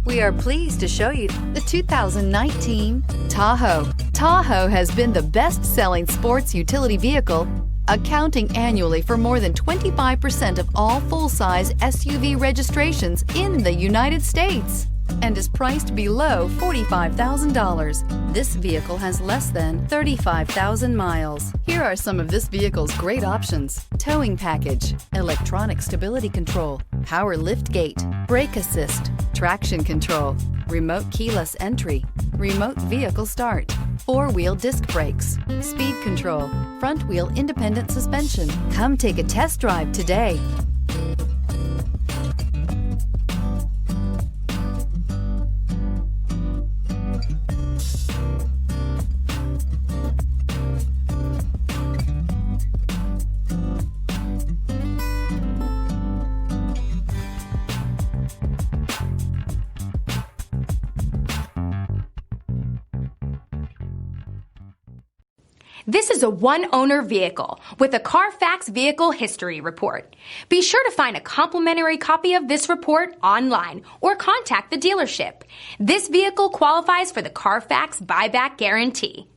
We are pleased to show you the 2019 Tahoe. Tahoe has been the best-selling sports utility vehicle, accounting annually for more than 25% of all full-size SUV registrations in the United States, and is priced below $45,000. This vehicle has less than 35,000 miles. Here are some of this vehicle's great options: towing package, electronic stability control, power liftgate, brake assist, traction control, remote keyless entry, remote vehicle start, four-wheel disc brakes, speed control, front wheel independent suspension. Come take a test drive today. This is a one-owner vehicle with a Carfax Vehicle History Report. Be sure to find a complimentary copy of this report online or contact the dealership. This vehicle qualifies for the Carfax Buyback Guarantee.